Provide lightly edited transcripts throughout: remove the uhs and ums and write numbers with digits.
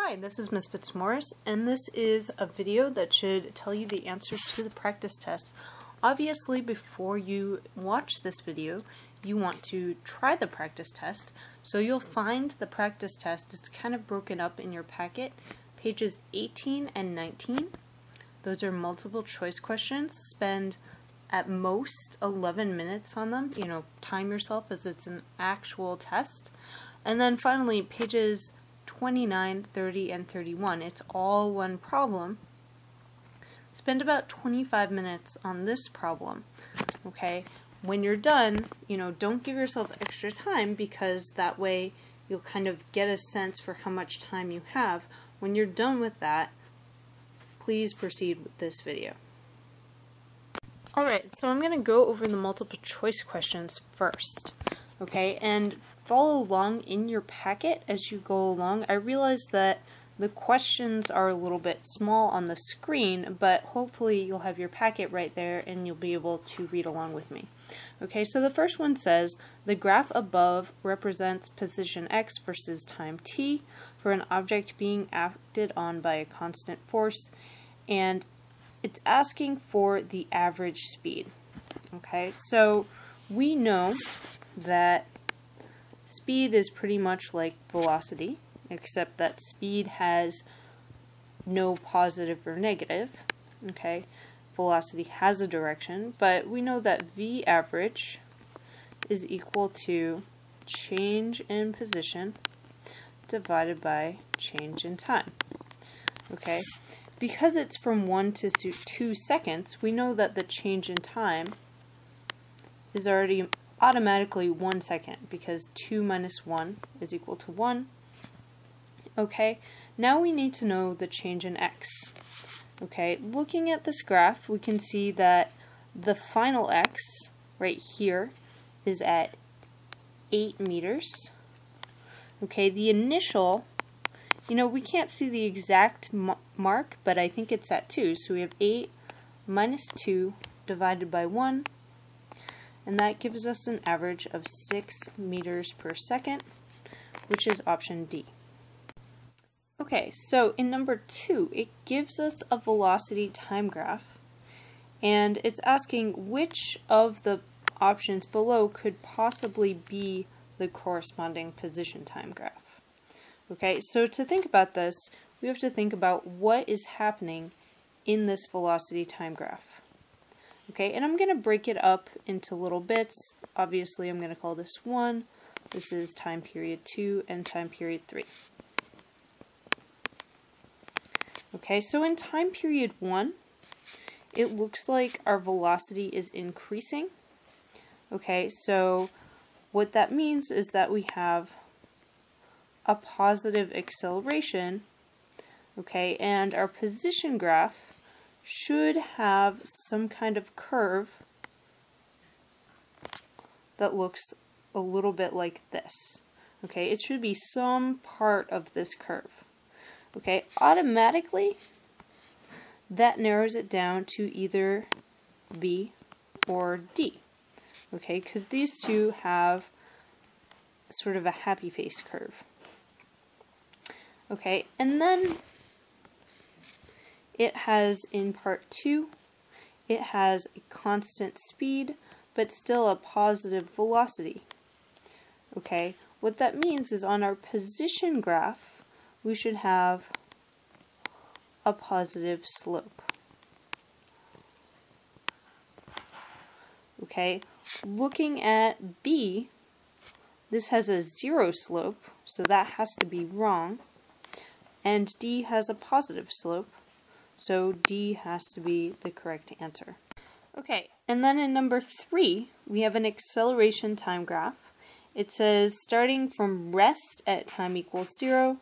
Hi, this is Ms. Fitzmaurice, and this is a video that should tell you the answers to the practice test. Obviously, before you watch this video, you want to try the practice test, so you'll find the practice test. It's kind of broken up in your packet, pages 18 and 19. Those are multiple choice questions. Spend at most 11 minutes on them. Time yourself as it's an actual test. And then finally, pages 29, 30, and 31. It's all one problem. Spend about 25 minutes on this problem, okay? When you're done, don't give yourself extra time, because that way you'll kind of get a sense for how much time you have. When you're done with that, please proceed with this video. Alright, so I'm going to go over the multiple choice questions first. Okay, and follow along in your packet as you go along. I realize that the questions are a little bit small on the screen, but hopefully you'll have your packet right there and you'll be able to read along with me. Okay, so the first one says, the graph above represents position x versus time t for an object being acted on by a constant force, and it's asking for the average speed. Okay, so we know that speed is pretty much like velocity, except that speed has no positive or negative. Okay, velocity has a direction, but we know that v average is equal to change in position divided by change in time. Okay, because it's from 1 to 2 seconds, we know that the change in time is already automatically 1 second, because 2 minus 1 is equal to 1. Okay, now we need to know the change in x. Okay, looking at this graph, we can see that the final x right here is at 8 meters. Okay, the initial, we can't see the exact mark, but I think it's at 2. So we have 8 minus 2 divided by 1. And that gives us an average of 6 meters per second, which is option D. Okay, so in number 2, it gives us a velocity time graph, and it's asking which of the options below could possibly be the corresponding position time graph. Okay, so to think about this, we have to think about what is happening in this velocity time graph. Okay, and I'm going to break it up into little bits. Obviously, I'm going to call this 1, this is time period 2, and time period 3. Okay, so in time period 1, it looks like our velocity is increasing. Okay, so what that means is that we have a positive acceleration, okay, and our position graph should have some kind of curve that looks a little bit like this. Okay, it should be some part of this curve. Okay, automatically that narrows it down to either B or D. Okay, because these two have sort of a happy face curve. Okay, and then it has, in part 2, it has a constant speed, but still a positive velocity. Okay, what that means is on our position graph, we should have a positive slope. Okay, looking at B, this has a 0 slope, so that has to be wrong, and D has a positive slope, so D has to be the correct answer. Okay, and then in number 3, we have an acceleration time graph. It says, starting from rest at time equals 0,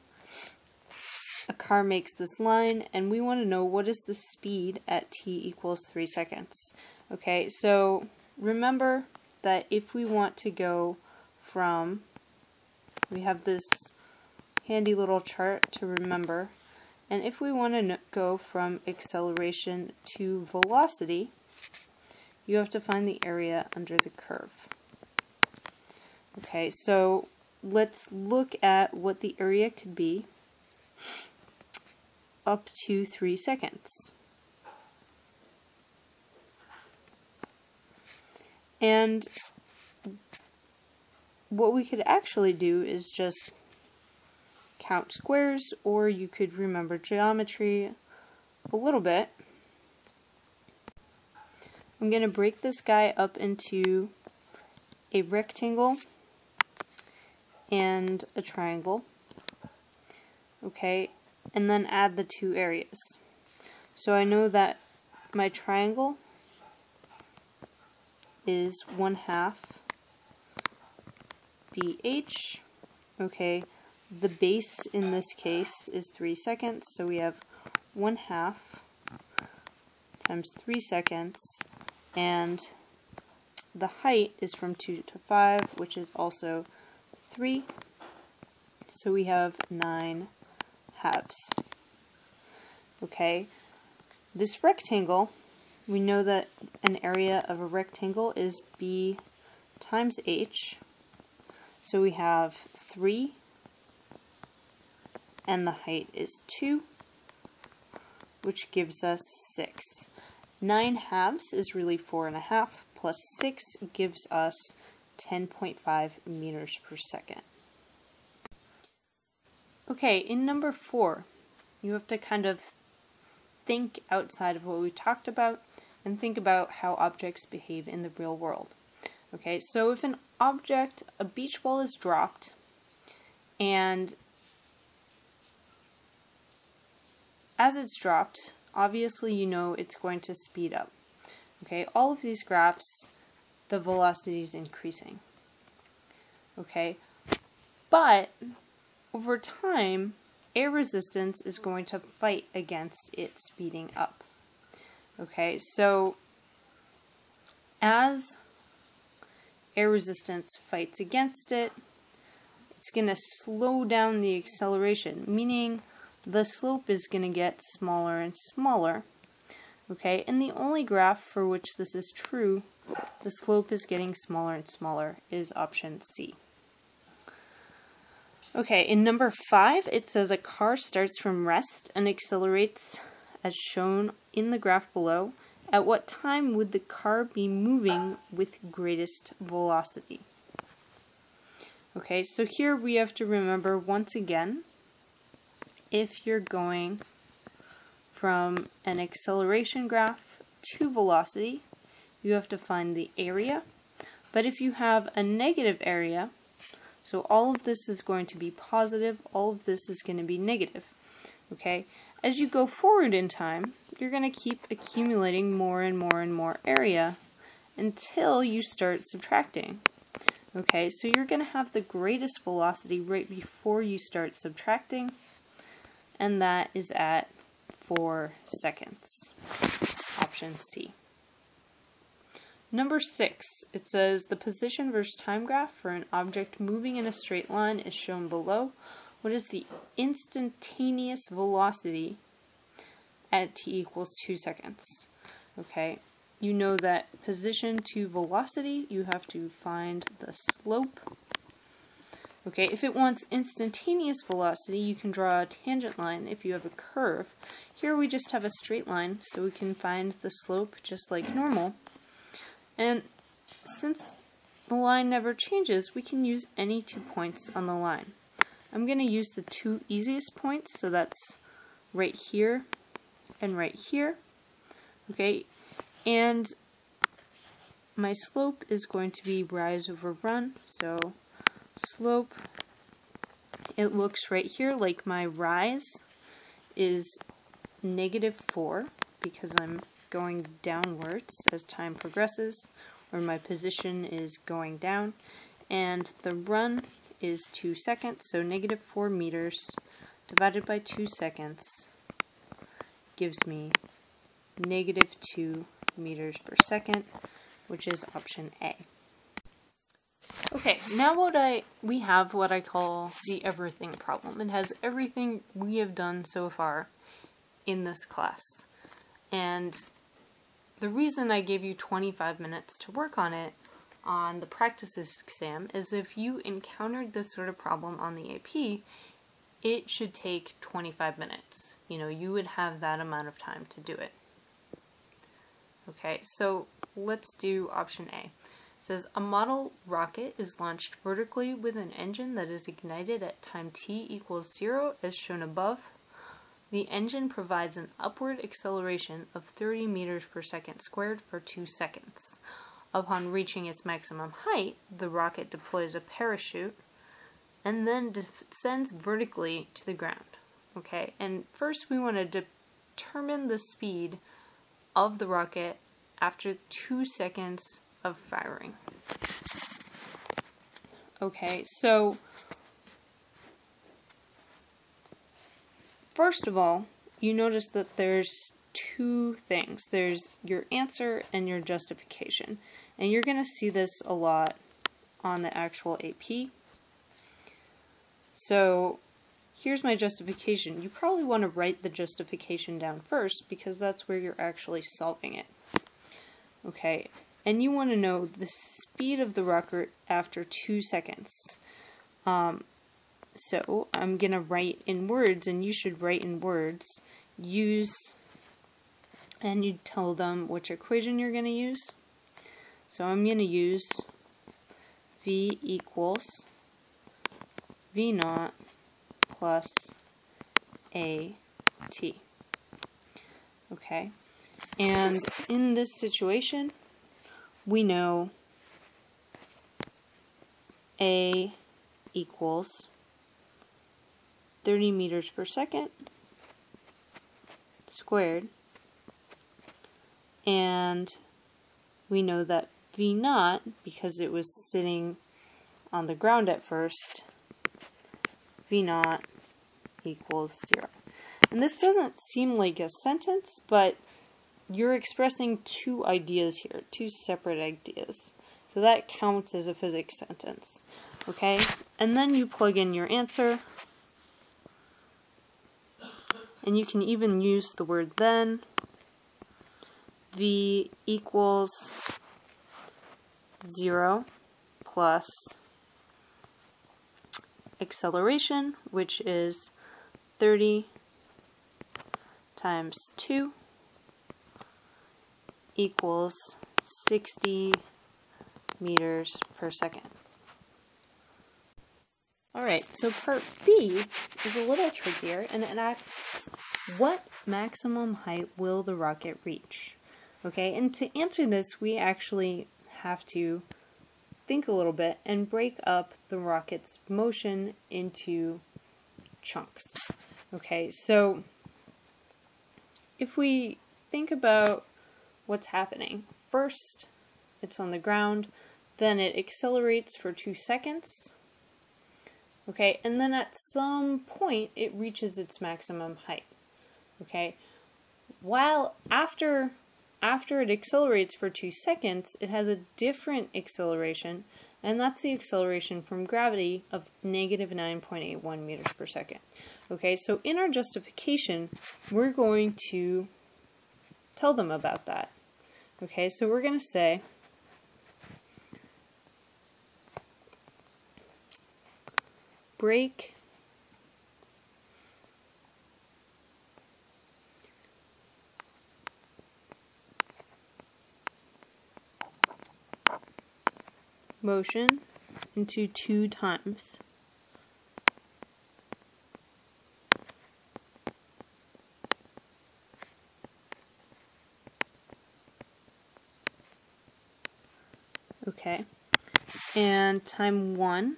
a car makes this line, and we want to know what is the speed at t equals 3 seconds. Okay, so remember that if we want to go from, we have this handy little chart to remember, and if we want to go from acceleration to velocity, you have to find the area under the curve. Okay, so let's look at what the area could be. up to 3 seconds. And what we could actually do is just count squares, or you could remember geometry a little bit. I'm going to break this guy up into a rectangle and a triangle, okay, and then add the two areas. So I know that my triangle is 1/2 BH, okay, the base in this case is 3 seconds, so we have 1/2 times 3 seconds, and the height is from 2 to 5, which is also 3, so we have 9 halves. Okay, this rectangle, we know that an area of a rectangle is B times H, so we have 3, and the height is 2, which gives us 6. 9 halves is really 4.5, plus 6 gives us 10.5 meters per second. Okay, in number 4, you have to kind of think outside of what we talked about and think about how objects behave in the real world. Okay, so if an object, a beach ball is dropped, and as it's dropped, obviously you know it's going to speed up. Okay, all of these graphs, the velocity is increasing. Okay, but over time, air resistance is going to fight against it speeding up. Okay, so as air resistance fights against it, it's going to slow down the acceleration, meaning the slope is going to get smaller and smaller. Okay, and the only graph for which this is true, the slope is getting smaller and smaller, is option C. Okay, in number 5, it says a car starts from rest and accelerates as shown in the graph below. At what time would the car be moving with greatest velocity? Okay, so here we have to remember once again, if you're going from an acceleration graph to velocity, you have to find the area. But if you have a negative area, so all of this is going to be positive, all of this is going to be negative. Okay? As you go forward in time, you're going to keep accumulating more and more and more area until you start subtracting. Okay, so you're going to have the greatest velocity right before you start subtracting, and that is at 4 seconds. Option C. Number 6, it says the position versus time graph for an object moving in a straight line is shown below. What is the instantaneous velocity at t equals 2 seconds? Okay, you know that position to velocity, you have to find the slope. Okay, if it wants instantaneous velocity, you can draw a tangent line if you have a curve. Here we just have a straight line, so we can find the slope just like normal. And since the line never changes, we can use any 2 points on the line. I'm going to use the 2 easiest points, so that's right here and right here. Okay, and my slope is going to be rise over run, so slope, it looks right here like my rise is -4 because I'm going downwards as time progresses, or my position is going down, and the run is 2 seconds, so -4 meters divided by 2 seconds gives me -2 meters per second, which is option A. Okay, now we have what I call the everything problem. It has everything we have done so far in this class. And the reason I gave you 25 minutes to work on it on the practice exam is if you encountered this sort of problem on the AP, it should take 25 minutes. you would have that amount of time to do it. Okay, so let's do option A. It says a model rocket is launched vertically with an engine that is ignited at time t equals 0 as shown above. The engine provides an upward acceleration of 30 meters per second squared for 2 seconds. Upon reaching its maximum height, the rocket deploys a parachute and then descends vertically to the ground. Okay, and first we want to determine the speed of the rocket after 2 seconds of firing. Okay, so first of all, you notice that there's two things. There's your answer and your justification. And you're going to see this a lot on the actual AP. So here's my justification. You probably want to write the justification down first because that's where you're actually solving it. Okay, and you want to know the speed of the rocket after 2 seconds. So I'm going to write in words, and you should write in words. Use, and you tell them which equation you're going to use. So I'm going to use V equals V naught plus AT. Okay, and in this situation, we know A equals 30 meters per second squared, and we know that V naught, because it was sitting on the ground at first, V naught equals 0. And this doesn't seem like a sentence, but you're expressing two ideas here, two separate ideas. So that counts as a physics sentence. Okay? And then you plug in your answer. And you can even use the word then. V equals 0 plus acceleration, which is 30 times 2 equals 60 meters per second. Alright, so part B is a little trickier, and it asks, what maximum height will the rocket reach? Okay, and to answer this, we actually have to think a little bit and break up the rocket's motion into chunks. Okay, so if we think about what's happening, first it's on the ground, then it accelerates for 2 seconds, okay, and then at some point it reaches its maximum height. Okay, while after it accelerates for 2 seconds, it has a different acceleration, and that's the acceleration from gravity of negative 9.81 meters per second. Okay, so in our justification, we're going to tell them about that. Okay, so we're going to say break motion into 2 times. Okay, and time 1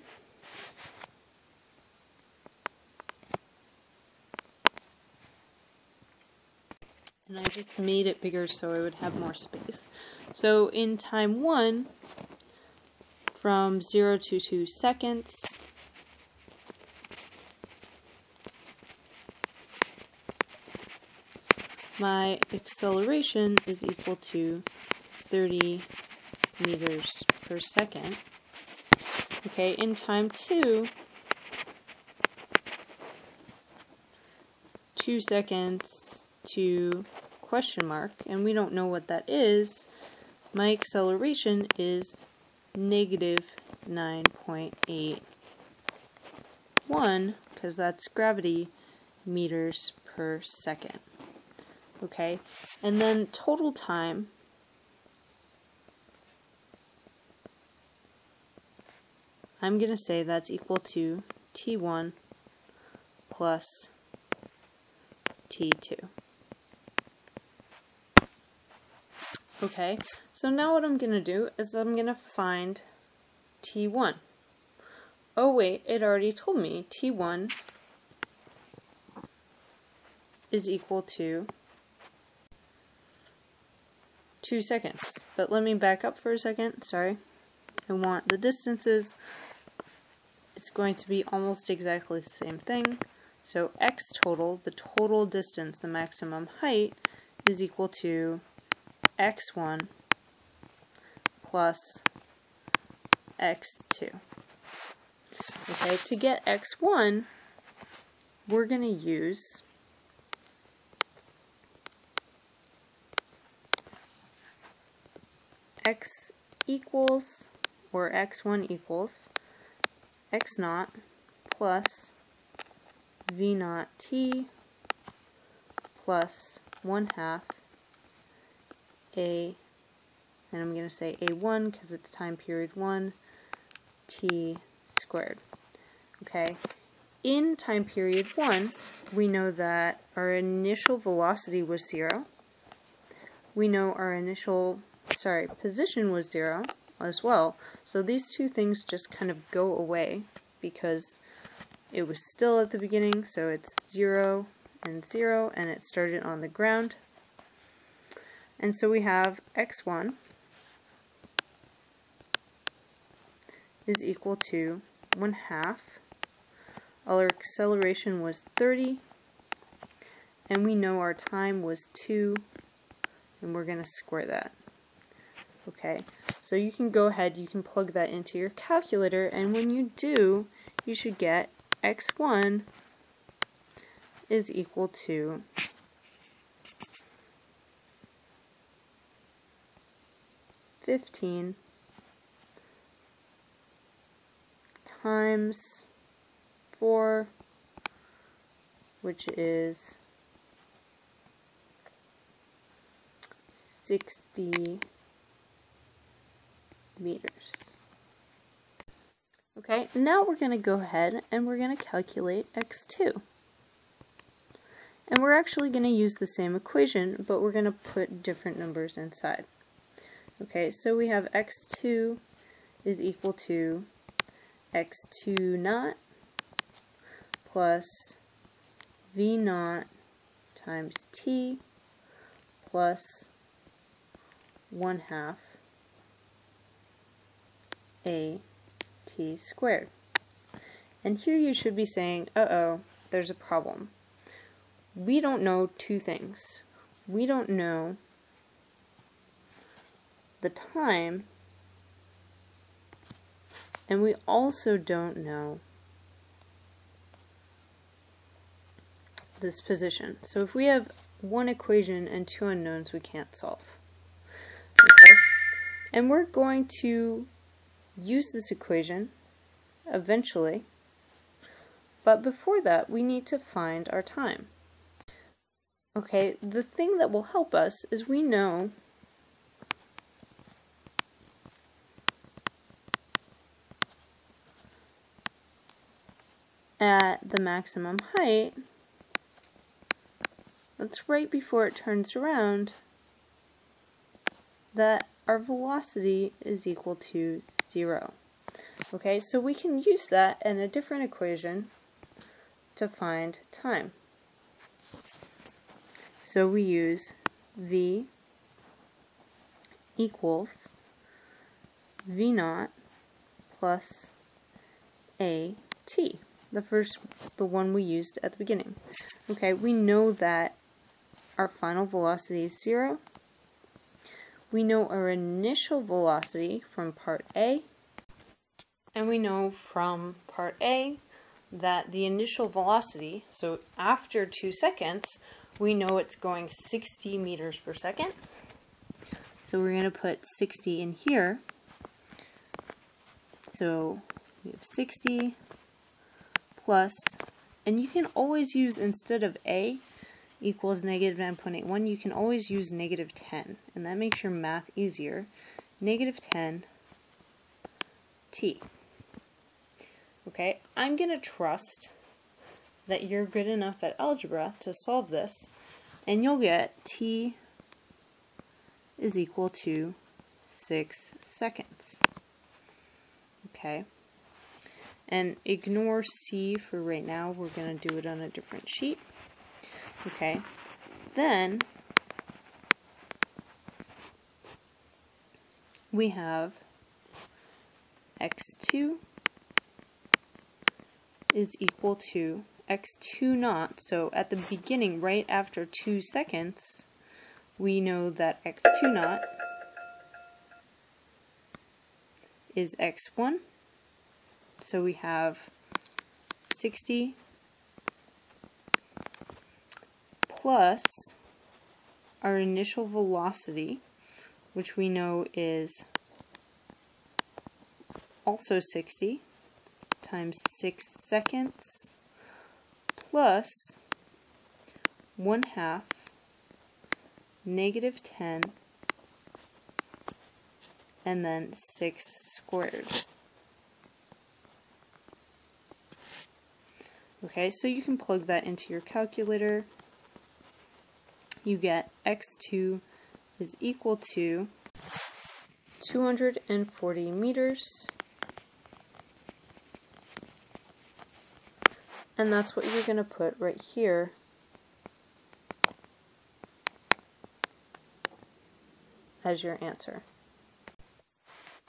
and I just made it bigger so I would have more space. So in time 1, from 0 to 2 seconds, my acceleration is equal to 30 meters per second. Okay, in time 2, 2 seconds to question mark, and we don't know what that is, my acceleration is negative 9.81, because that's gravity, meters per second. Okay, and then total time I'm going to say that's equal to T1 plus T2. Okay, so now what I'm going to do is I'm going to find T1. Oh wait, it already told me T1 is equal to 2 seconds. But let me back up for a second, sorry. I want the distances. It's going to be almost exactly the same thing. So x total, the total distance, the maximum height, is equal to x1 plus x2. Okay, to get x1, we're going to use x equals, or x1 equals, x naught plus v naught t plus 1/2 a, and I'm going to say a1 because it's time period 1, t squared. Okay, in time period 1, we know that our initial velocity was 0. We know our initial, position was 0 as well. So these two things just kind of go away because it was still at the beginning, so it's 0 and 0, and it started on the ground. And so we have x1 is equal to 1/2. Our acceleration was 30, and we know our time was 2, and we're going to square that. Okay, so you can go ahead, you can plug that into your calculator, and when you do, you should get x1 is equal to 15 times 4, which is 60 meters. Okay, now we're going to go ahead and we're going to calculate x2. And we're actually going to use the same equation, but we're going to put different numbers inside. Okay, so we have x2 is equal to x2 naught plus v naught times t plus 1/2 a t squared. And here you should be saying, uh-oh, there's a problem. We don't know two things. We don't know the time, and we also don't know this position. So if we have one equation and two unknowns, we can't solve. Okay? And we're going to use this equation eventually, but before that, we need to find our time. Okay, the thing that will help us is we know at the maximum height, that's right before it turns around, that our velocity is equal to 0. Okay, so we can use that in a different equation to find time. So we use v equals v naught plus a t, the one we used at the beginning. Okay, we know that our final velocity is 0. We know our initial velocity from part A, and we know from part A that the initial velocity, so after 2 seconds, we know it's going 60 meters per second. So we're going to put 60 in here. So we have 60 plus, and you can always use, instead of A, equals negative 9.81, you can always use negative 10, and that makes your math easier. Negative 10 t. Okay, I'm going to trust that you're good enough at algebra to solve this, and you'll get t is equal to 6 seconds. Okay, and ignore C for right now, we're going to do it on a different sheet. Okay, then we have x2 is equal to x2 naught, so at the beginning, right after 2 seconds, we know that x2 naught is x1, so we have 60 plus our initial velocity, which we know is also 60, times 6 seconds, plus 1/2 negative 10, and then 6 squared. Okay, so you can plug that into your calculator. You get x2 is equal to 240 meters, and that's what you're going to put right here as your answer.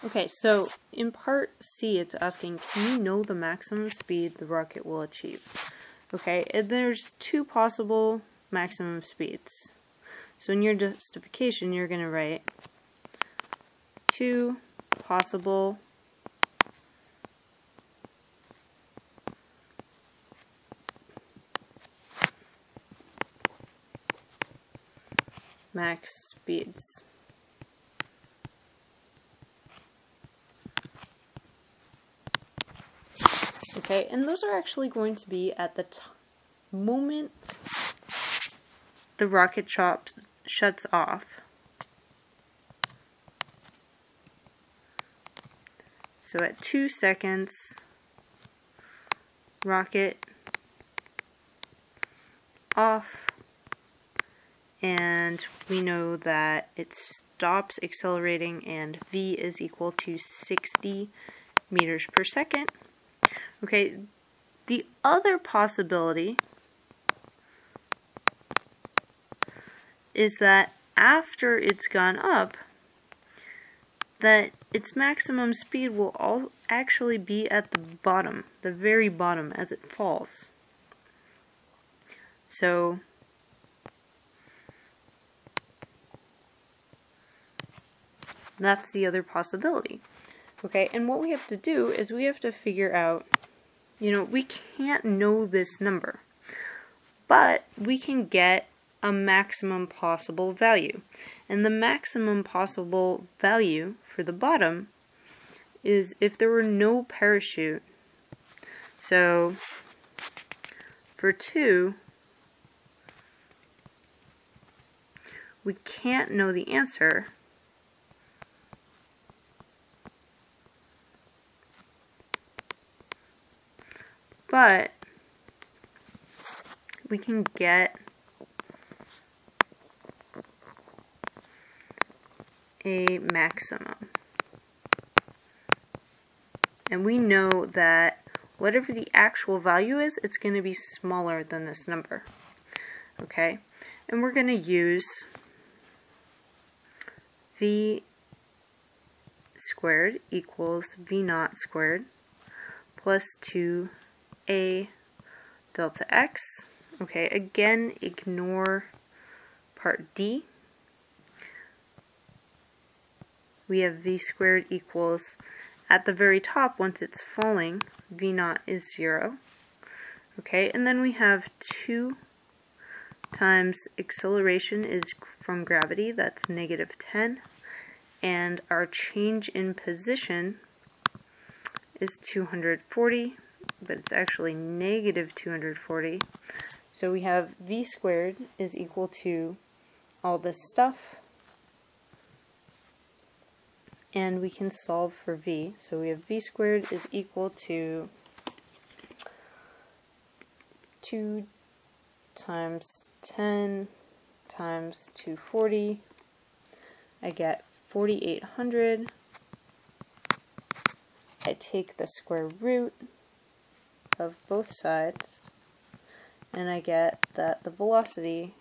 Okay, so in part C it's asking, can you know the maximum speed the rocket will achieve? Okay, and there's two possible maximum speeds. So in your justification you're going to write 2 possible max speeds. Okay, and those are actually going to be at the moment the rocket shuts off. So at 2 seconds, rocket off, and we know that it stops accelerating and v is equal to 60 meters per second. Okay, the other possibility is that after it's gone up, that its maximum speed will actually be at the bottom, the very bottom, as it falls. So that's the other possibility. Okay, and what we have to do is we have to figure out, we can't know this number, but we can get a maximum possible value. And the maximum possible value for the bottom is if there were no parachute. So for 2, we can't know the answer, but we can get a maximum. And we know that whatever the actual value is, it's going to be smaller than this number. Okay? And we're going to use v squared equals v naught squared plus 2a delta x. Okay, again, ignore part D. We have v squared equals, at the very top, once it's falling, v naught is 0. Okay, and then we have 2 times acceleration is from gravity, that's negative 10, and our change in position is 240, but it's actually negative 240, So we have v squared is equal to all this stuff, and we can solve for v. So we have v squared is equal to 2 times 10 times 240. I get 4,800. I take the square root of both sides, and I get that the velocity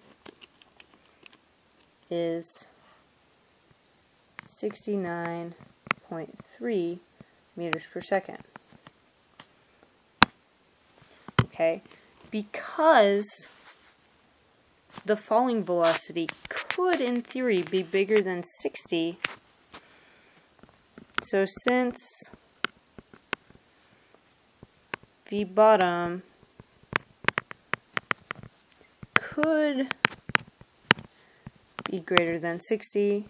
is 69.3 meters per second. Okay, because the falling velocity could, in theory, be bigger than 60, so since v bottom could be greater than 60,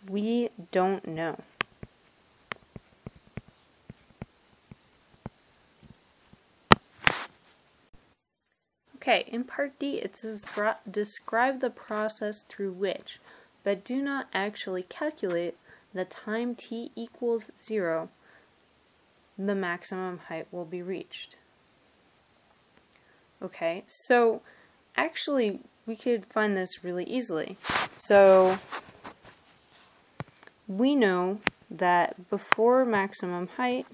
we don't know. Okay, in part D it says describe the process through which, but do not actually calculate the time t equals 0, the maximum height will be reached. Okay, so actually we could find this really easily. So we know that before maximum height,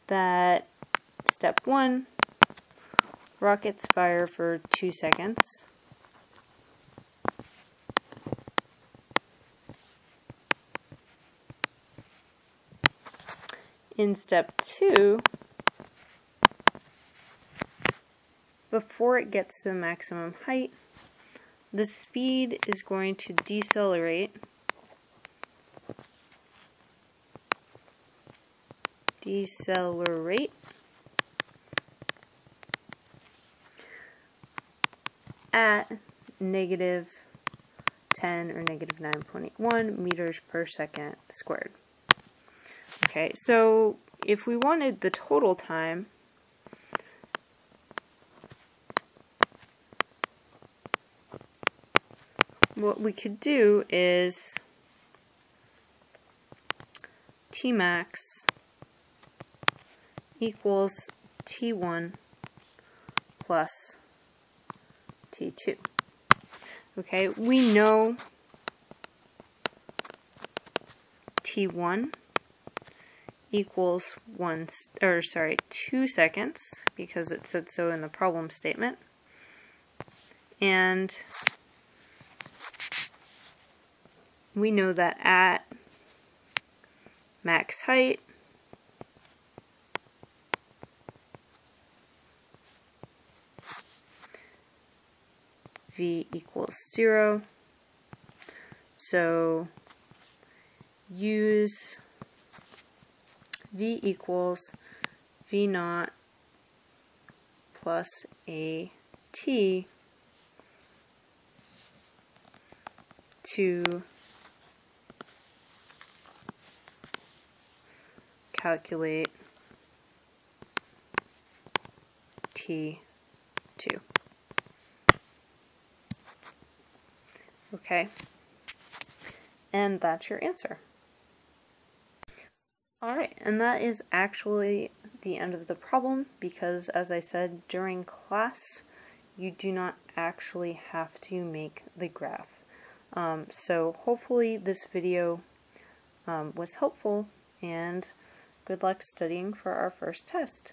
that step 1, rockets fire for 2 seconds. In step 2, before it gets to the maximum height, the speed is going to decelerate at negative 10 or negative 9.1 meters per second squared. Okay, so if we wanted the total time, what we could do is Tmax equals T1 plus T2. Okay, we know T1 equals 2 seconds because it said so in the problem statement, and we know that at max height v equals 0, so use v equals v naught plus a t to calculate T2. Okay, and that's your answer. Alright, and that is actually the end of the problem because, as I said, during class you do not actually have to make the graph. So hopefully this video was helpful, and good luck studying for our first test.